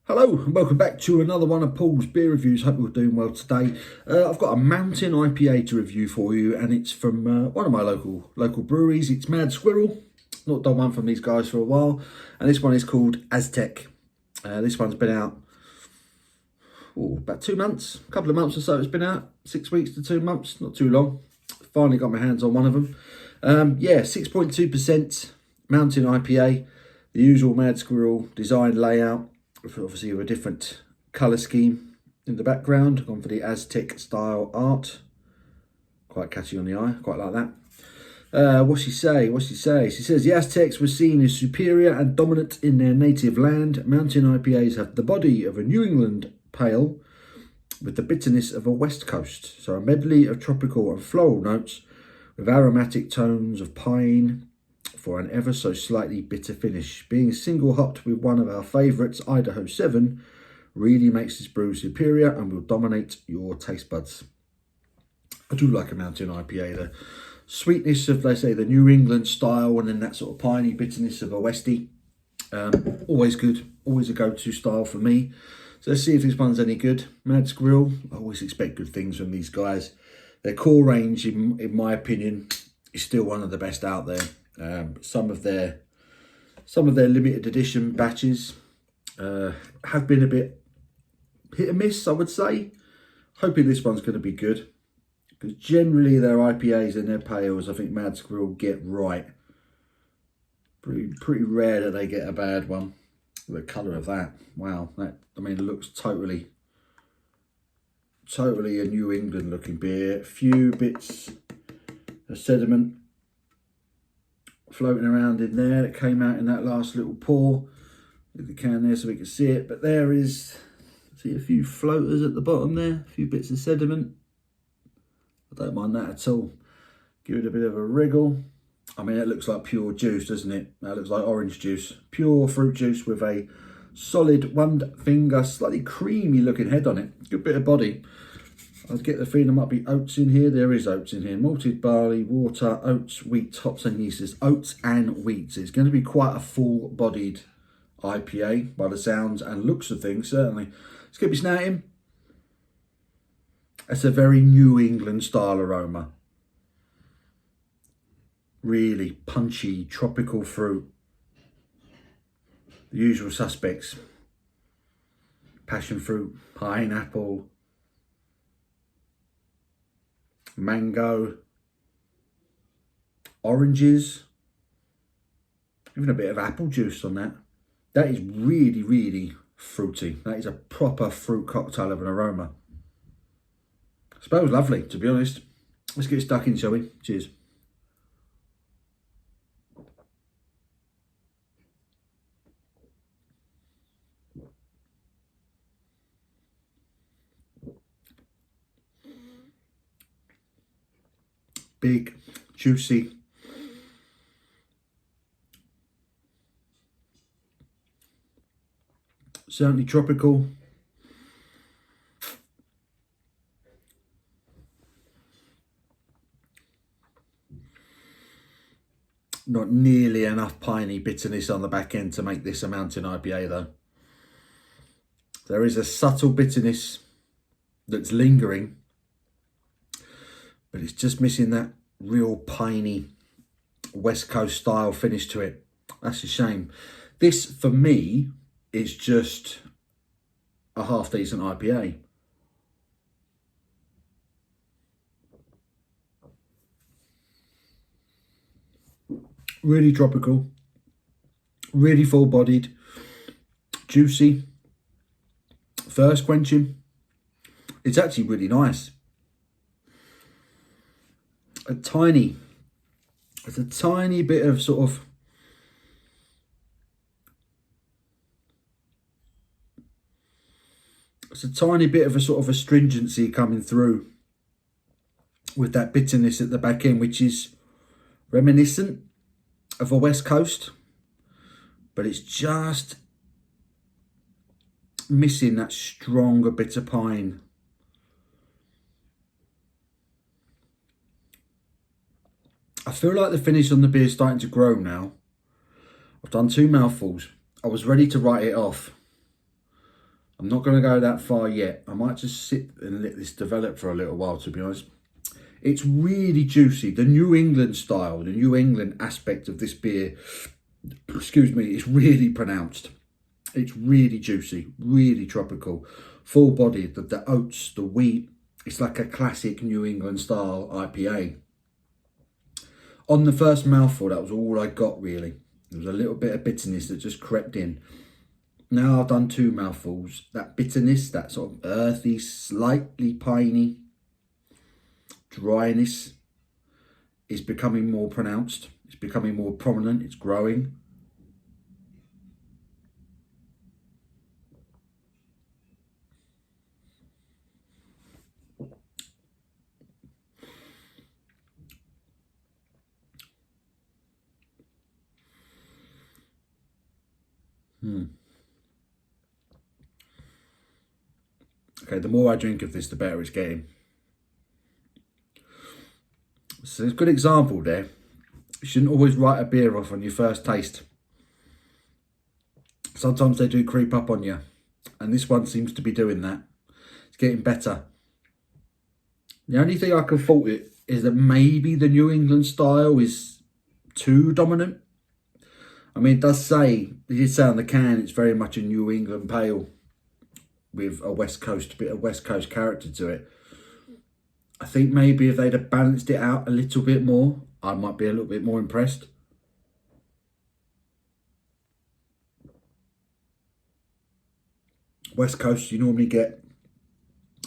Hello and welcome back to another one of Paul's beer reviews. Hope you're doing well today. I've got a mountain IPA to review for you, and it's from one of my local breweries. It's Mad Squirrel. Not done one from these guys for a while, and this one is called Aztec. This one's been out about 2 months, a couple of months or so. It's been out 6 weeks to 2 months, not too long. Finally got my hands on one of them. 6.2% mountain IPA, the usual Mad Squirrel design layout. Obviously with a different colour scheme in the background. Gone for the Aztec style art. Quite catchy on the eye, quite like that. What's she say? She says the Aztecs were seen as superior and dominant in their native land. Mountain IPAs have the body of a New England pale with the bitterness of a West Coast. So a medley of tropical and floral notes with aromatic tones of pine for an ever so slightly bitter finish. Being single hopped with one of our favourites, Idaho 7, really makes this brew superior and will dominate your taste buds. I do like a mountain IPA. The sweetness of, they say, the New England style, and then that sort of piney bitterness of a Westie. Always good, always a go-to style for me. So let's see if this one's any good. Mad Squirrel, I always expect good things from these guys. Their core range, in my opinion, is still one of the best out there. Some of their limited edition batches have been a bit hit and miss, I would say. Hoping this one's going to be good, because generally their IPAs and their pales, I think Mad Squirrel get right. Pretty rare that they get a bad one. The colour of that, wow, that, I mean, it looks totally a New England looking beer. A few bits of sediment floating around in there. It came out in that last little pour with the can there so we can see it. But there is, see, a few floaters at the bottom there, a few bits of sediment. I don't mind that at all. Give it a bit of a wriggle. I mean, it looks like pure juice, doesn't it? That looks like orange juice, pure fruit juice with a solid one finger, slightly creamy looking head on it. Good bit of body. I get the feeling there might be oats in here. There is oats in here. Malted barley, water, oats, wheat, hops and yeast. It's oats and wheat. So it's going to be quite a full-bodied IPA by the sounds and looks of things, certainly. Let's get me snouting. It's a very New England style aroma. Really punchy, tropical fruit. The usual suspects. Passion fruit, pineapple, mango, oranges, even a bit of apple juice on that. That is really, really fruity. That is a proper fruit cocktail of an aroma. Smells lovely, to be honest. Let's get stuck in, shall we? Cheers. Big, juicy, certainly tropical. Not nearly enough piney bitterness on the back end to make this a mountain IPA though. There is a subtle bitterness that's lingering, but it's just missing that real piney West Coast style finish to it. That's a shame. This, for me, is just a half decent IPA. Really tropical, really full-bodied, juicy, thirst quenching. It's actually really nice. It's a tiny bit of sort of a sort of astringency coming through with that bitterness at the back end, which is reminiscent of a West Coast, but it's just missing that stronger bitter pine. I feel like the finish on the beer is starting to grow now. I've done 2 mouthfuls. I was ready to write it off. I'm not going to go that far yet. I might just sit and let this develop for a little while, to be honest. It's really juicy. The New England style, the New England aspect of this beer, excuse me, is really pronounced. It's really juicy, really tropical, full bodied. The oats, the wheat. It's like a classic New England style IPA. On the first mouthful, that was all I got really. There was a little bit of bitterness that just crept in. Now I've done 2 mouthfuls. That bitterness, that sort of earthy, slightly piney dryness is becoming more pronounced. It's becoming more prominent. It's growing. Okay, the more I drink of this, the better it's getting. So it's a good example there. You shouldn't always write a beer off on your first taste. Sometimes they do creep up on you. And this one seems to be doing that. It's getting better. The only thing I can fault it is that maybe the New England style is too dominant. I mean, it does say, it did say on the can, it's very much a New England pale with a bit of West Coast character to it. I think maybe if they'd have balanced it out a little bit more, I might be a little bit more impressed. West Coast, you normally get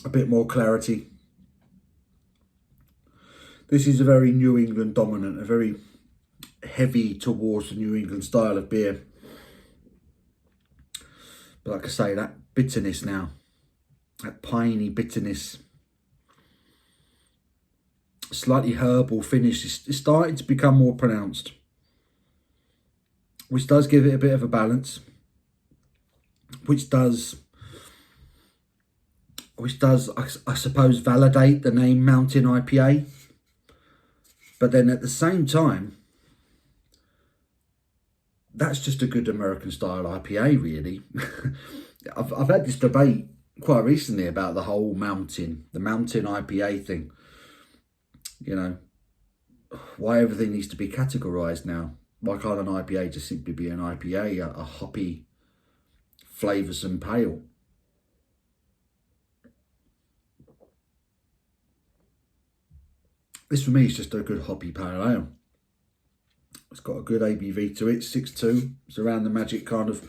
a bit more clarity. This is a very New England dominant, a very heavy towards the New England style of beer. But like I say, that bitterness now, that piney bitterness, slightly herbal finish is starting to become more pronounced, which does give it a bit of a balance, which does I suppose validate the name Mountain IPA. But then at the same time, that's just a good American style IPA, really. I've had this debate quite recently about the whole the Mountain IPA thing. You know, why everything needs to be categorised now. Why can't an IPA just simply be an IPA, a hoppy, flavoursome pale? This for me is just a good hoppy pale ale. It's got a good ABV to it, 6.2. It's around the magic kind of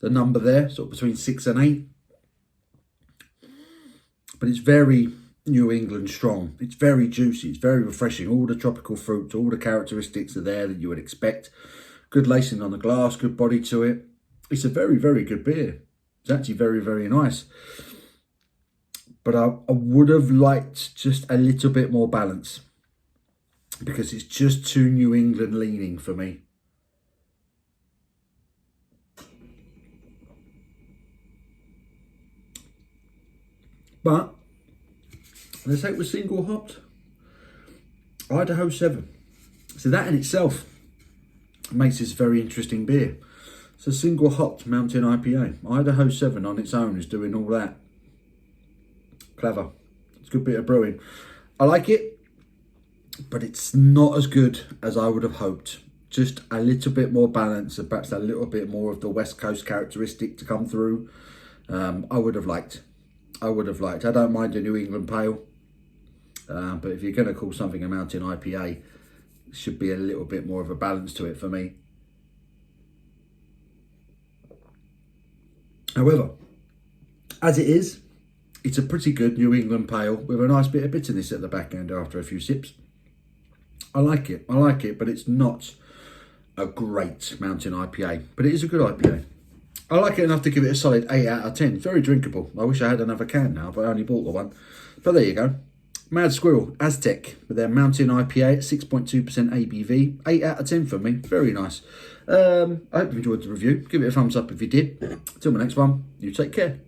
the number there, sort of between 6 and 8. But it's very New England strong. It's very juicy. It's very refreshing. All the tropical fruits, all the characteristics are there that you would expect. Good lacing on the glass, good body to it. It's a very, very good beer. It's actually very, very nice. But I would have liked just a little bit more balance, because it's just too New England leaning for me. But let's say it was single hopped. Idaho 7. So that in itself makes this a very interesting beer. It's a single hopped Mountain IPA. Idaho 7 on its own is doing all that. Clever. It's a good bit of brewing. I like it, but it's not as good as I would have hoped. Just a little bit more balance and perhaps a little bit more of the West Coast characteristic to come through. I would have liked. I don't mind a New England pale. But if you're going to call something a Mountain IPA, it should be a little bit more of a balance to it for me. However, as it is, it's a pretty good New England pale with a nice bit of bitterness at the back end after a few sips. I like it, but it's not a great Mountain IPA, but it is a good IPA. I like it enough to give it a solid 8 out of 10. Very drinkable. I wish I had another can now, but I only bought the one. But there you go. Mad Squirrel, Aztec, with their Mountain IPA at 6.2% ABV. 8 out of 10 for me. Very nice. I hope you enjoyed the review. Give it a thumbs up if you did. Till my next one, you take care.